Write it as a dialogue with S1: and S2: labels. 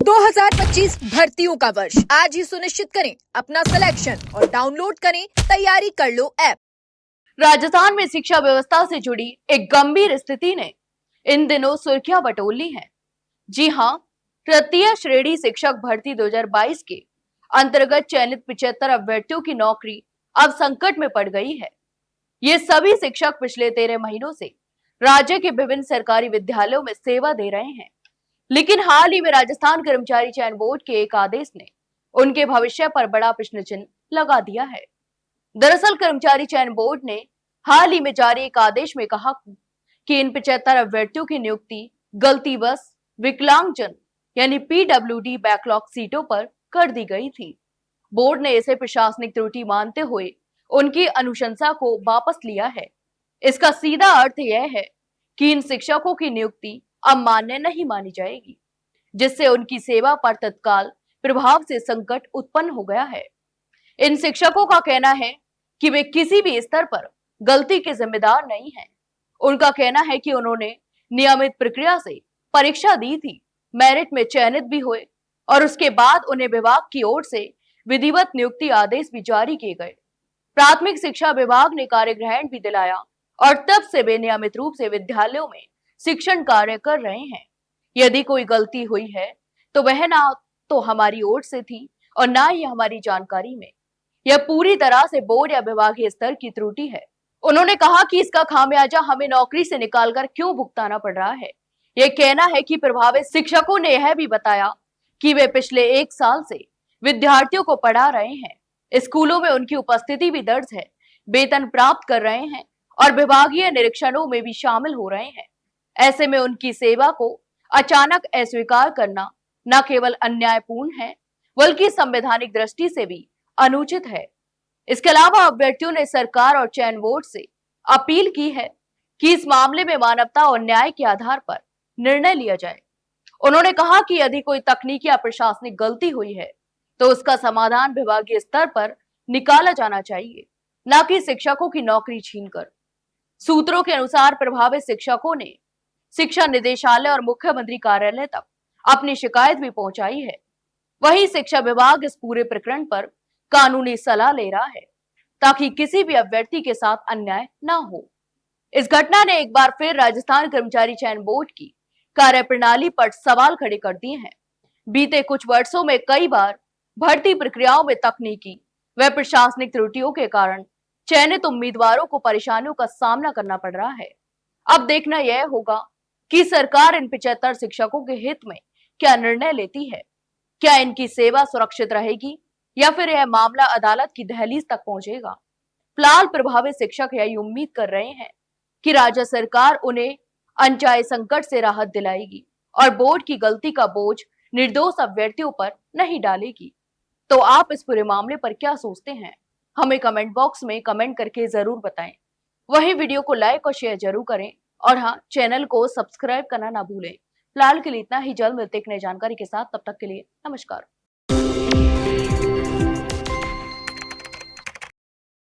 S1: 2025 भर्तियों का वर्ष आज ही सुनिश्चित करें अपना सिलेक्शन और डाउनलोड करें तैयारी कर लो ऐप।
S2: राजस्थान में शिक्षा व्यवस्था से जुड़ी एक गंभीर स्थिति ने इन दिनों सुर्खियां बटोर हैं। जी हां, तृतीय श्रेणी शिक्षक भर्ती 2022 के अंतर्गत चयनित 75 अभ्यर्थियों की नौकरी अब संकट में पड़ गई है। ये सभी शिक्षक पिछले 13 महीनों से राज्य के विभिन्न सरकारी विद्यालयों में सेवा दे रहे हैं, लेकिन हाल ही में राजस्थान कर्मचारी चयन बोर्ड के एक आदेश ने उनके भविष्य पर बड़ा प्रश्न चिन्ह लगा दिया है। दरअसल कर्मचारी चयन बोर्ड ने हाल ही में जारी एक आदेश में कहा कि इन 75 अभ्यर्थियों की नियुक्ति गलतीवश विकलांगजन यानी पीडब्ल्यूडी बैकलॉग सीटों पर कर दी गई थी। बोर्ड ने इसे प्रशासनिक त्रुटि मानते हुए उनकी अनुशंसा को वापस लिया है। इसका सीधा अर्थ यह है कि इन शिक्षकों की नियुक्ति अब मान्य नहीं मानी जाएगी, जिससे उनकी सेवा पर तत्काल प्रभाव से संकट उत्पन्न हो गया है। इन शिक्षकों का कहना है कि वे किसी भी स्तर पर गलती के जिम्मेदार नहीं हैं। उनका कहना है कि उन्होंने नियमित प्रक्रिया से परीक्षा दी थी, मेरिट में चयनित भी हुए और उसके बाद उन्हें विभाग की ओर से विधिवत नियुक्ति आदेश भी जारी किए गए। प्राथमिक शिक्षा विभाग ने कार्यग्रहण भी दिलाया और तब से वे नियमित रूप से विद्यालयों में शिक्षण कार्य कर रहे हैं। यदि कोई गलती हुई है तो वह ना तो हमारी ओर से थी और ना ही हमारी जानकारी में। यह पूरी तरह से बोर्ड या विभागीय स्तर की त्रुटि है। उन्होंने कहा कि इसका खामियाजा हमें नौकरी से निकालकर क्यों भुगताना पड़ रहा है। यह कहना है कि प्रभावित शिक्षकों ने यह भी बताया कि वे पिछले 1 साल से विद्यार्थियों को पढ़ा रहे हैं, स्कूलों में उनकी उपस्थिति भी दर्ज है, वेतन प्राप्त कर रहे हैं और विभागीय निरीक्षणों में भी शामिल हो रहे हैं। ऐसे में उनकी सेवा को अचानक अस्वीकार करना न केवल अन्यायपूर्ण है बल्कि संवैधानिक दृष्टि से भी अनुचित है। इसके अलावा अभ्यर्थियों ने सरकार और चयन बोर्ड से अपील की है कि इस मामले में मानवता और न्याय के आधार पर निर्णय लिया जाए। उन्होंने कहा कि यदि कोई तकनीकी या प्रशासनिक गलती हुई है तो उसका समाधान विभागीय स्तर पर निकाला जाना चाहिए, न कि शिक्षकों की नौकरी छीनकर। सूत्रों के अनुसार प्रभावित शिक्षकों ने शिक्षा निदेशालय और मुख्यमंत्री कार्यालय तक अपनी शिकायत भी पहुंचाई है। वहीं शिक्षा विभाग इस पूरे प्रकरण पर कानूनी सलाह ले रहा है ताकि किसी भी अभ्यर्थी के साथ अन्याय न हो। इस घटना ने एक बार फिर राजस्थान कर्मचारी चयन बोर्ड की कार्यप्रणाली पर सवाल खड़े कर दिए हैं। बीते कुछ वर्षों में कई बार भर्ती प्रक्रियाओं में तकनीकी व प्रशासनिक त्रुटियों के कारण चयनित उम्मीदवारों को परेशानियों का सामना करना पड़ रहा है। अब देखना यह होगा कि सरकार इन 75 शिक्षकों के हित में क्या निर्णय लेती है। क्या इनकी सेवा सुरक्षित रहेगी या फिर यह मामला अदालत की दहलीज तक पहुंचेगा। फिलहाल प्रभावित शिक्षक यही उम्मीद कर रहे हैं कि राज्य सरकार उन्हें अनचाहे संकट से राहत दिलाएगी और बोर्ड की गलती का बोझ निर्दोष अभ्यर्थियों पर नहीं डालेगी। तो आप इस पूरे मामले पर क्या सोचते हैं, हमें कमेंट बॉक्स में कमेंट करके जरूर बताएं। वहीं वीडियो को लाइक और शेयर जरूर करें और हाँ, चैनल को सब्सक्राइब करना ना भूलें। फिलहाल के लिए इतना ही, जल्द मिलते एक नई जानकारी के साथ। तब तक के लिए नमस्कार।